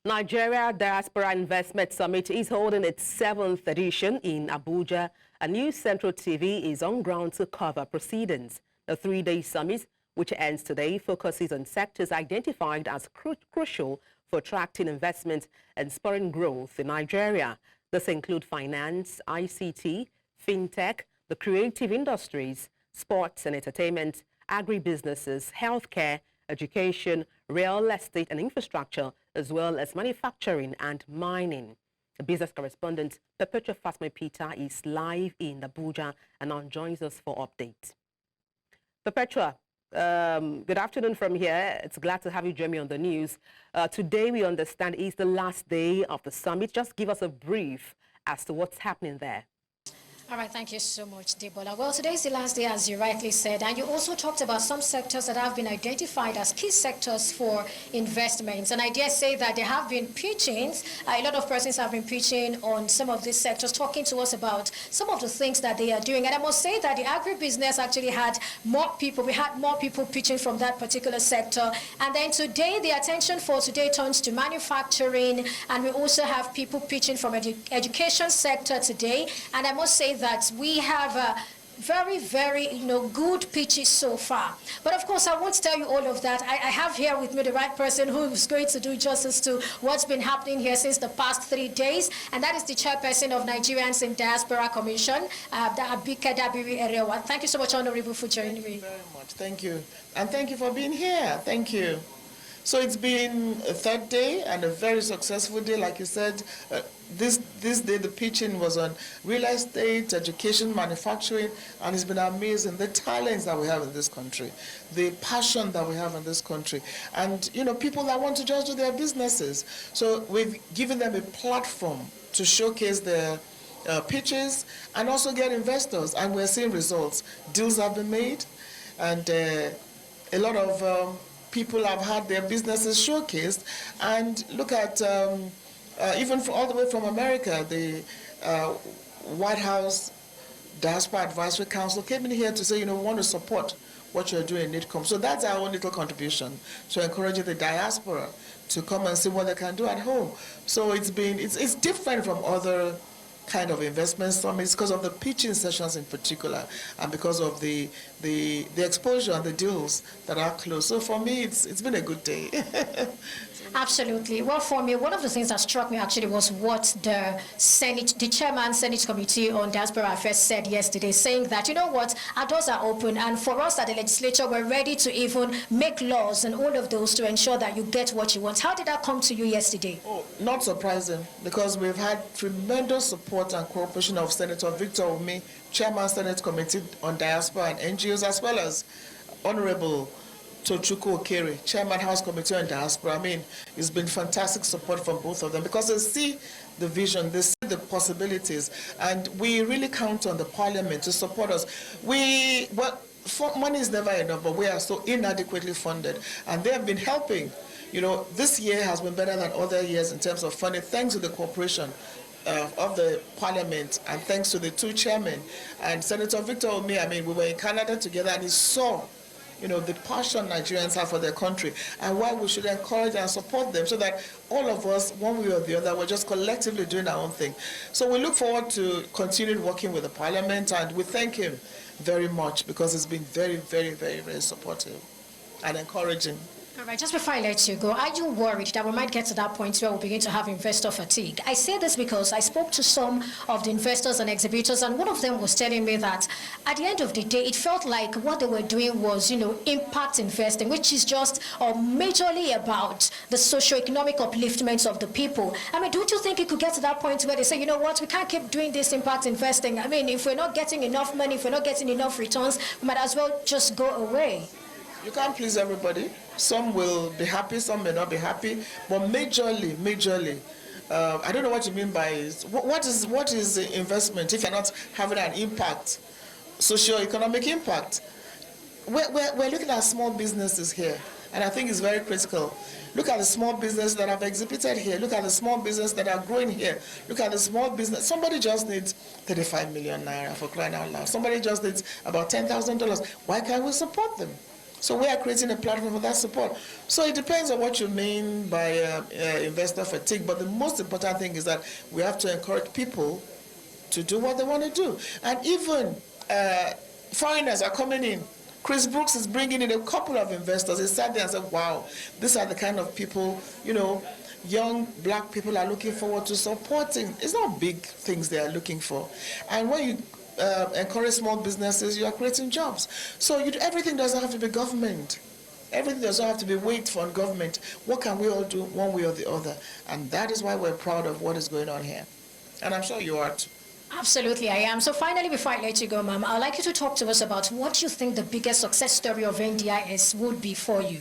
Nigeria Diaspora Investment Summit is holding its 7th edition in Abuja. A new Central TV is on ground to cover proceedings. The three-day summit, which ends today, focuses on sectors identified as crucial for attracting investment and spurring growth in Nigeria. This include finance, ICT, fintech, the creative industries, sports and entertainment, agribusinesses, healthcare, education, real estate and infrastructure, as well as manufacturing and mining. The business correspondent Perpetua Fasanmi Peter is live in Abuja and now joins us for updates. Perpetua, good afternoon from here. It's glad to have you join me on the news. Today, we understand, is the last day of the summit. Just give us a brief as to what's happening there. All right, thank you so much, Debola. Well, today is the last day, as you rightly said, and you also talked about some sectors that have been identified as key sectors for investments. And I dare say that there have been pitchings. A lot of persons have been pitching on some of these sectors, talking to us about some of the things that they are doing. And I must say that the agribusiness actually had more people. We had more people pitching from that particular sector. And then today, the attention for today turns to manufacturing, and we also have people pitching from education sector today. And I must say that we have very, good pitches so far. But of course, I won't tell you all of that. I have here with me the right person who is going to do justice to what's been happening here since the past 3 days, and that is the chairperson of Nigerians in Diaspora Commission, the Abike Dabiri Erewa. Thank you so much, Honorable, for joining me. Thank you very much. Thank you. And thank you for being here. Thank you. So it's been a third day and a very successful day. Like you said, this day the pitching was on real estate, education, manufacturing, and it's been amazing. The talents that we have in this country, the passion that we have in this country, and people that want to just do their businesses. So we've given them a platform to showcase their pitches and also get investors, and we're seeing results. Deals have been made, and a lot of people have had their businesses showcased. And look at, even all the way from America, the White House Diaspora Advisory Council came in here to say, we want to support what you're doing in NIDCOM. So that's our own little contribution to encouraging the diaspora to come and see what they can do at home. So it's different from other kind of investment summits because of the pitching sessions in particular, and because of the exposure and the deals that are close. So for me, it's been a good day. Absolutely. Well, for me, one of the things that struck me actually was what the chairman Senate Committee on Diaspora Affairs said yesterday, saying that, our doors are open, and for us at the legislature, we're ready to even make laws and all of those to ensure that you get what you want. How did that come to you yesterday? Oh, not surprising, because we've had tremendous support and cooperation of Senator Victor Umi, Chairman Senate Committee on Diaspora and NGOs, as well as Honorable Tochukwu Okere, Chairman House Committee on Diaspora. I mean, it's been fantastic support from both of them because they see the vision, they see the possibilities, and we really count on the Parliament to support us. Money is never enough, but we are so inadequately funded, and they have been helping. This year has been better than other years in terms of funding, thanks to the cooperation of the Parliament, and thanks to the two chairmen. And Senator Victor Umi, we were in Canada together, and he saw the passion Nigerians have for their country, and why we should encourage and support them, so that all of us, one way or the other, we're just collectively doing our own thing. So we look forward to continuing working with the Parliament, and we thank him very much because it's been very, very, very, very supportive and encouraging. All right, just before I let you go, are you worried that we might get to that point where we'll begin to have investor fatigue? I say this because I spoke to some of the investors and exhibitors, and one of them was telling me that at the end of the day, it felt like what they were doing was, impact investing, which is just majorly about the socio-economic upliftment of the people. Don't you think it could get to that point where they say, we can't keep doing this impact investing? If we're not getting enough money, if we're not getting enough returns, we might as well just go away. You can't please everybody. Some will be happy, some may not be happy, but majorly, I don't know what you mean by what is investment if you're not having an impact, socio-economic impact. We're looking at small businesses here, and I think it's very critical. Look at the small business that have exhibited here. Look at the small business that are growing here. Look at the small business. Somebody just needs 35 million naira, for crying out loud. Somebody just needs about $10,000. Why can't we support them? So we are creating a platform for that support. So it depends on what you mean by investor fatigue, but the most important thing is that we have to encourage people to do what they want to do. And even foreigners are coming in. Chris Brooks is bringing in a couple of investors. He sat there and said, wow, these are the kind of people, young black people are looking forward to supporting. It's not big things they are looking for. And when you encourage small businesses, you are creating jobs. So everything doesn't have to be government. Everything doesn't have to be wait for government. What can we all do one way or the other? And that is why we're proud of what is going on here. And I'm sure you are too. Absolutely, I am. So finally, before I let you go, ma'am, I'd like you to talk to us about what you think the biggest success story of NDIS would be for you.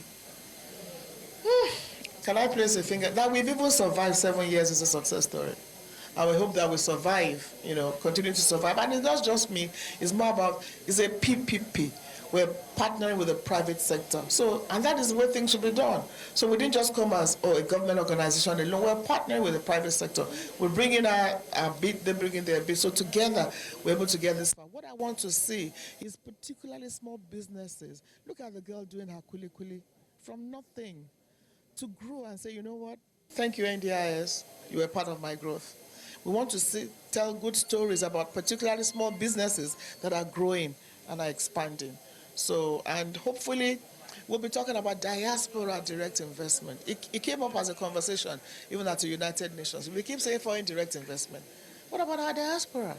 Can I place a finger? That we've even survived 7 years is a success story. I will hope that we survive, continue to survive. And it's not just me, it's more about, it's a PPP. We're partnering with the private sector. So, and that is the way things should be done. So we didn't just come as, a government organization alone. We're partnering with the private sector. We bring in our bid, they bring in their bid. So together, we're able to get this far. What I want to see is particularly small businesses. Look at the girl doing her kuli from nothing to grow and say, you know what? Thank you, NDIS. You were part of my growth. We want to tell good stories about particularly small businesses that are growing and are expanding. So, and hopefully, we'll be talking about diaspora direct investment. It came up as a conversation, even at the United Nations. We keep saying foreign direct investment. What about our diaspora?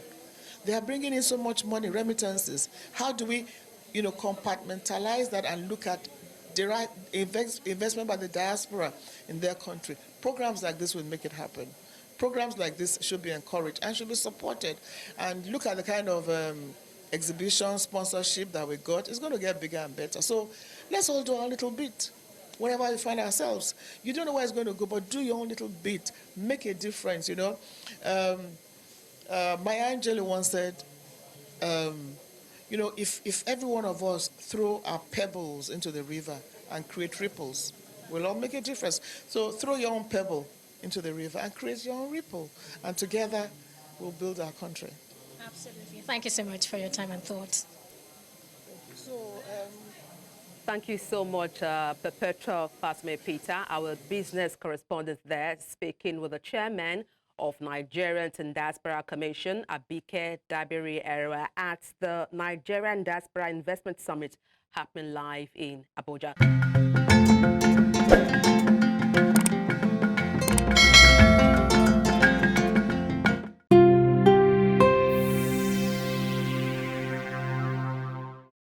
They are bringing in so much money, remittances. How do we, compartmentalize that and look at direct investment by the diaspora in their country? Programs like this will make it happen. Programs like this should be encouraged and should be supported. And look at the kind of exhibition sponsorship that we got. It's going to get bigger and better. So let's all do our little bit. Wherever we find ourselves, you don't know where it's going to go, but do your own little bit. Make a difference, Maya Angelou once said, if every one of us throw our pebbles into the river and create ripples, we'll all make a difference. So throw your own pebble into the river and create your own ripple. And together, we'll build our country. Absolutely. Thank you so much for your time and thoughts. Thank you so much, Perpetua Fasanmi Peter, our business correspondent there, speaking with the chairman of Nigerian Diaspora Commission, Abike Dabiri Era, at the Nigerian Diaspora Investment Summit happening live in Abuja.